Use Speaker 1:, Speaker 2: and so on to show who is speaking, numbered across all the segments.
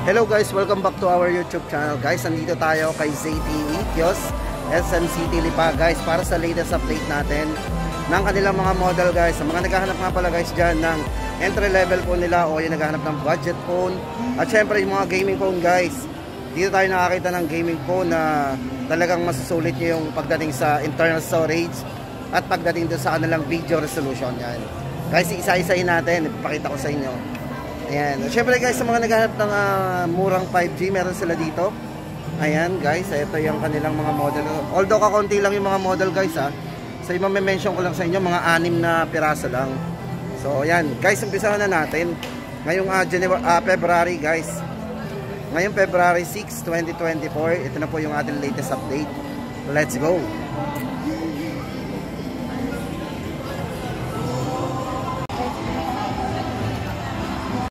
Speaker 1: Hello guys, welcome back to our YouTube channel. Guys, nandito tayo kay ZTE Kiosk, SM City Lipa guys, para sa latest update natin ng kanilang mga model guys. Sa mga naghahanap nga pala guys dyan ng entry level phone nila o yung naghahanap ng budget phone at syempre yung mga gaming phone guys. Dito tayo nakakita ng gaming phone na talagang masusulit nyo yung pagdating sa internal storage at pagdating doon sa kanilang video resolution. Yan guys, isa-isahin natin, ipapakita ko sa inyo. Ayan. Siyempre guys, sa mga naghahanap ng murang 5G, meron sila dito. Ayan guys, ito yung kanilang mga model. Although kakunti lang yung mga model guys ha. So yung mention ko lang sa inyo, mga 6 na piraso lang. So ayan guys, umpisahan na natin. Ngayong February guys. Ngayong February 6, 2024. Ito na po yung ating latest update. Let's go!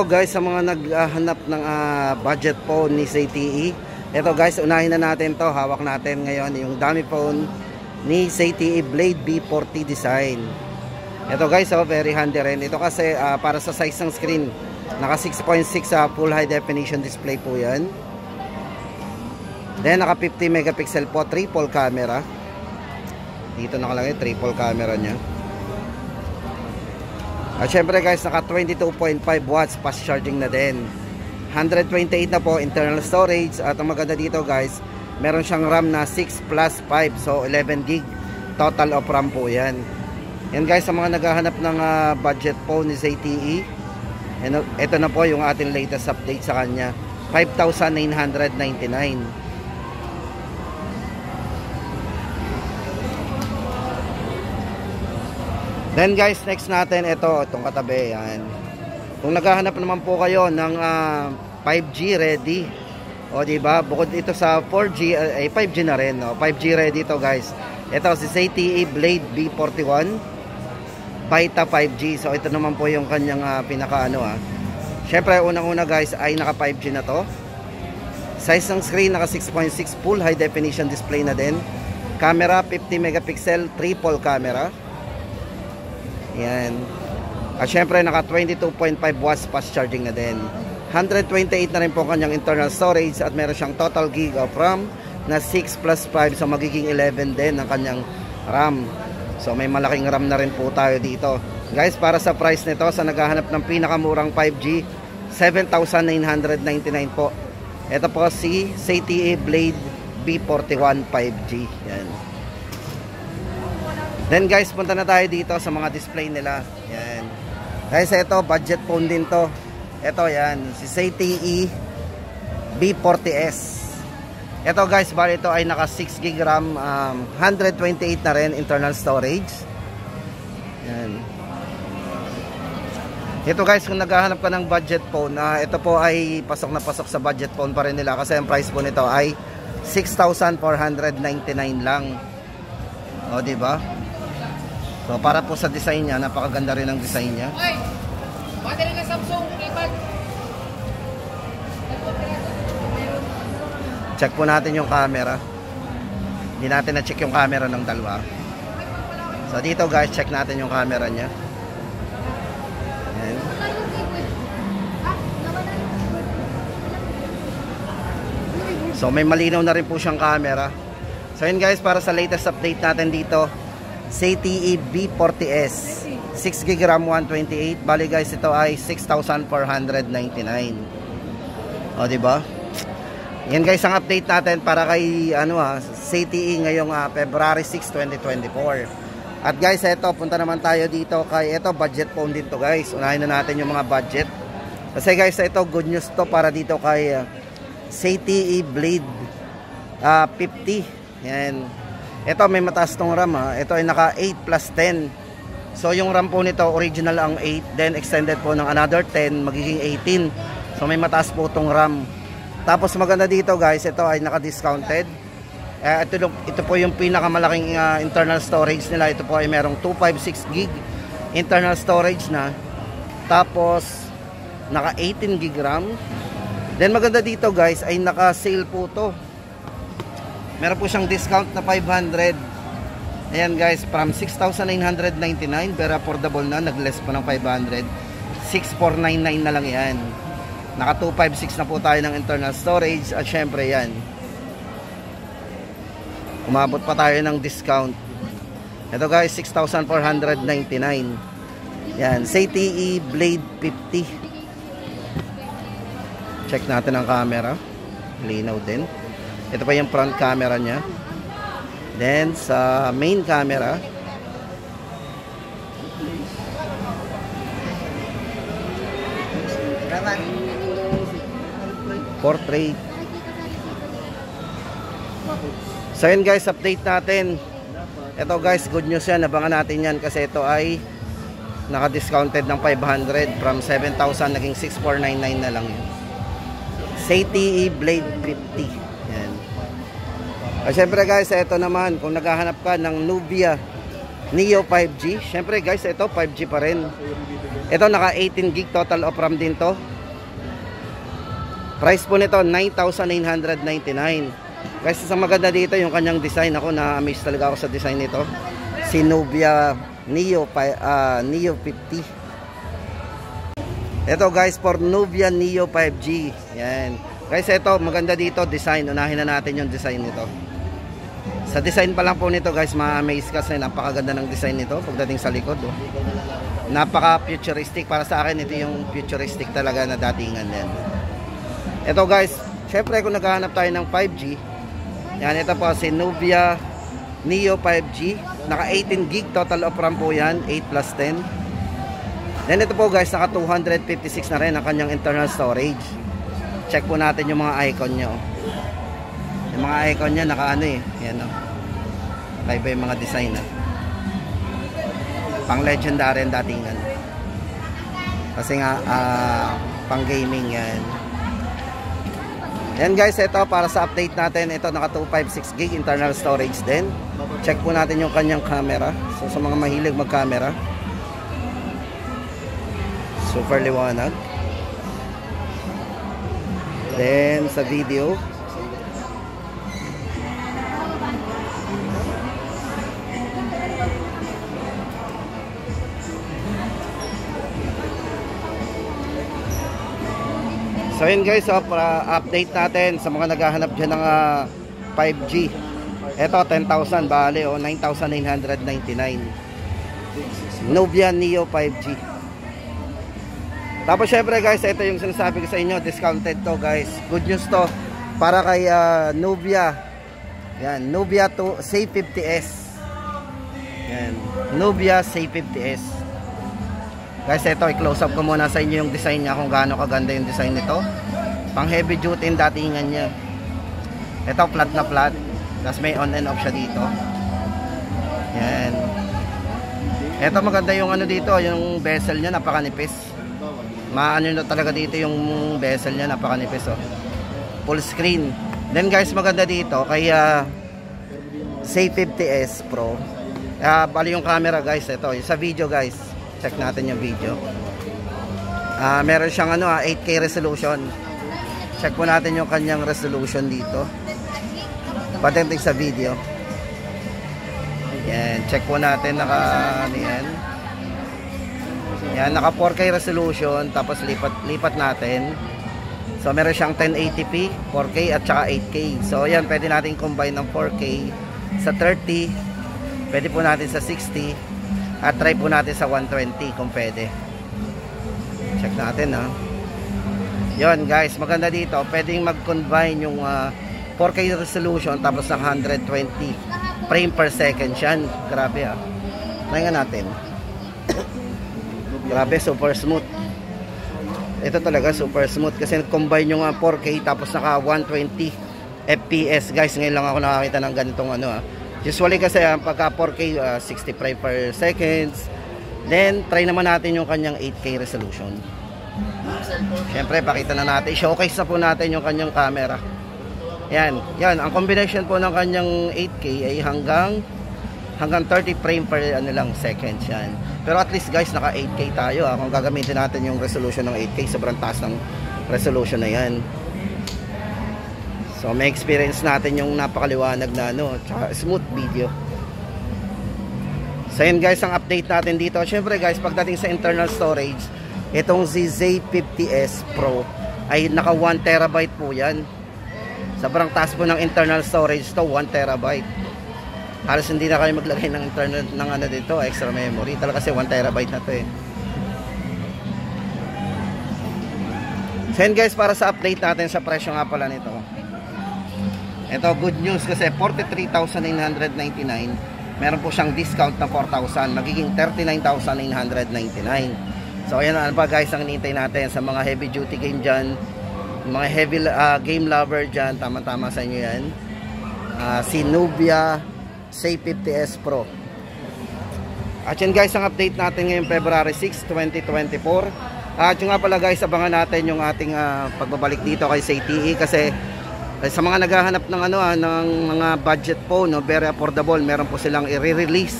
Speaker 1: Guys, sa mga naghahanap ng budget phone ni ZTE, ito guys, unahin na natin to. Hawak natin ngayon yung dummy phone ni ZTE Blade B40 design. Ito guys, very handy rin. Ito kasi para sa size ng screen, naka 6.6 full high definition display po yan. Then naka 50 megapixel po, triple camera. Dito nakalagay triple camera nya. At syempre guys, naka 22.5 watts fast charging na din. 128 na po internal storage. At ang maganda dito guys, meron siyang RAM na 6 plus 5. So 11 gig total of RAM po yan. Yan guys, sa mga naghahanap ng budget phone ni ZTE, ito na po yung ating latest update sa kanya. 5,999. Then guys, next natin itong katabi, yan. Kung naghahanap naman po kayo ng 5G ready, o diba, bukod ito sa 4G, 5G na rin, no? 5G ready to guys. Ito si ZTE Blade B41 Vita 5G. So ito naman po yung kanyang pinaka syempre unang-una guys ay naka 5G na to. Size ng screen naka 6.6 full high definition display na din. Camera 50 megapixel triple camera. Yan. At syempre naka 22.5 watts fast charging na din. 128 na rin po kanyang internal storage at meron siyang total gig of RAM na 6 plus 5, so magiging 11 din ang kanyang RAM. So may malaking RAM na rin po tayo dito. Guys, para sa price nito, sa naghahanap ng pinakamurang 5G, 7,999 po. Ito po si ZTE Blade B41 5G. Yan. Then guys, punta na tayo dito sa mga display nila. Yan. Guys, ito, budget phone din to. Ito, yan. Si ZTE B40S. Ito guys, bali ito ay naka 6 GB RAM, 128 na rin internal storage. Yan. Ito guys, kung naghahanap ka ng budget phone, ito po ay pasok na pasok sa budget phone pa rin nila. Kasi ang price po nito ay 6,499 lang. O, diba? So para po sa design niya, napakaganda rin ang design niya.
Speaker 2: Oy, battery ng Samsung iPad.
Speaker 1: Check po natin yung camera. Hindi natin na-check yung camera ng dalawa. So dito guys, check natin yung camera niya. Ayan. So may malinaw na rin po siyang camera. So yun guys, para sa latest update natin dito, ZTE B40S 6 GB RAM 128. Bali guys, ito ay 6,499. O diba? Yan guys ang update natin para kay ZTE ngayong February 6, 2024. At guys, ito punta naman tayo dito kay budget phone din to guys. Unahin na natin yung mga budget. Kasi guys, ito good news to para dito kay ZTE Blade 50. Yan. Ito may mataas tong RAM Ito ay naka 8 plus 10. So yung RAM po nito original ang 8, then extended po ng another 10, magiging 18. So may mataas po tong RAM. Tapos maganda dito guys, ito ay naka discounted. Ito po yung pinakamalaking internal storage nila. Ito po ay merong 256 gig internal storage na. Tapos naka 18 gig RAM. Then maganda dito guys ay naka sale po to. Meron po siyang discount na 500. Ayan guys, from 6,999, very affordable na, nag-less pa ng 500. 6,499 na lang yan. Naka 256 na po tayo ng internal storage. At syempre yan, umabot pa tayo ng discount. Ito guys, 6,499. Yan, ZTE Blade 50. Check natin ang camera. Linaw din. Ito pa yung front camera nya. Then sa main camera, portrait. So yun guys, update natin. Ito guys, good news yan. Abangan natin yan kasi ito ay naka-discounted ng 500 from 7,000 naging 6,499 na lang yun. ZTE Blade 50. Yan. At syempre guys, ito naman kung naghahanap ka ng Nubia Neo 5G. Syempre guys, ito 5G pa rin. Ito naka 18 gig total of RAM din to. Price po nito 9,999. Guys, sa maganda dito yung kanyang design. Ako na-amaze talaga ako sa design nito. Si Nubia Neo 50. Ito guys, for Nubia Neo 5G. Yan. Guys, ito maganda dito design. Unahin na natin yung design nito. Sa design pa lang po nito guys, ma-amaze kasi napakaganda ng design nito pagdating sa likod. Oh. Napaka-futuristic. Para sa akin, ito yung futuristic talaga na datingan yan. Ito guys, syempre kung naghahanap tayo ng 5G, yan, ito po si Nubia Neo 5G. Naka 18 gig total of RAM po yan, 8 plus 10. Then ito po guys, naka 256 na rin ang kanyang internal storage. Check po natin yung mga icon nyo. Yung mga icon niya naka ano eh. Yan o. Kaiba yung mga design na. Pang legendary ang datingan. Kasi nga pang gaming yan. Yan guys, ito para sa update natin. Ito naka 256 gig internal storage din. Check po natin yung kanyang camera. So sa mga mahilig mag camera, super liwanag. Then sa video, so yun guys, para update natin sa mga naghahanap dyan ng 5G. Ito 10,000 bale o 9,999 Nubia Neo 5G. Tapos syempre guys, ito yung sinasabi ko sa inyo, discounted to guys. Good news to para kay Nubia. Yan, Nubia to Safe 50S. Yan, Nubia Safe 50S. Guys, ito i-close up ko muna sa inyo yung design niya, kung gaano kaganda yung design nito. Pang heavy duty yung datingan niya. Ito flat na flat. Tapos may on and off siya dito. Yan. Ito maganda yung ano dito, yung bezel niya napakanipis. Maano na talaga dito yung bezel niya, napakanipis oh. Full screen. Then guys, maganda dito kaya Safe 50S Pro. Bali yung camera guys, ito sa video guys. Check natin yung video. Meron siyang ano 8K resolution. Check po natin yung kanyang resolution dito. Patenting sa video. Yan, check po natin naka ano yan. Yan, naka 4K resolution, tapos lipat natin. So meron siyang 1080p, 4K at saka 8K. So yan, pwede natin combine ng 4K sa 30, pwede po natin sa 60, at try po natin sa 120 kung pwede. Check natin ha. Yon guys, maganda dito, pwedeng mag-combine yung 4K resolution tapos ng 120 frame per second yan. Grabe ha. Try nga natin. Grabe, super smooth. Ito talaga super smooth kasi combine yung 4K tapos naka 120 FPS guys. Ngayon lang ako nakakita ng ganitong ano Usually kasi pagka 4K 60 frame per seconds. Then try naman natin yung kanyang 8K resolution. Syempre pakita na natin, showcase na po natin yung kanyang camera. Yan, ang combination po ng kanyang 8K ay hanggang 30 frame per ano lang seconds yan. Pero at least guys, naka 8K tayo kung gagamitin natin yung resolution ng 8K, sobrang taas ng resolution na yan. So may experience natin yung napakaliwanag na tsaka smooth video. So yun guys, ang update natin dito. Syempre guys, pagdating sa internal storage, itong ZZ50S Pro, ay naka 1 terabyte po yan. Sobrang taas po ng internal storage to, 1 terabyte. Halos hindi na kayo maglagay ng internet ng ano dito, extra memory. Talaga kasi 1 terabyte na to eh. So yun guys, para sa update natin sa presyo nga pala nito. Ito, good news kasi 43,999. Meron po siyang discount na 4,000. Magiging 39,999. So ayan, ano pa guys ang hinihintay natin sa mga heavy duty game dyan. Mga heavy game lover dyan, tama-tama sa inyo yan. Si Nubia C50S Pro. At yun guys, ang update natin ngayong February 6, 2024. At yun nga pala guys, abangan natin yung ating pagbabalik dito kay ZTE kasi sa mga naghahanap ng ng mga budget phone, no, very affordable, meron po silang i-release.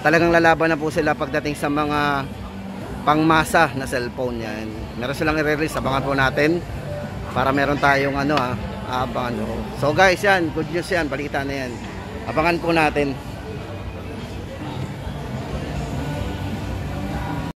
Speaker 1: Talagang lalaban na po sila pagdating sa mga pangmasa na cellphone yan. Meron silang i-release, abangan po natin para meron tayong abangan. So guys, yan, good news yan, balita na yan. Abangan po natin.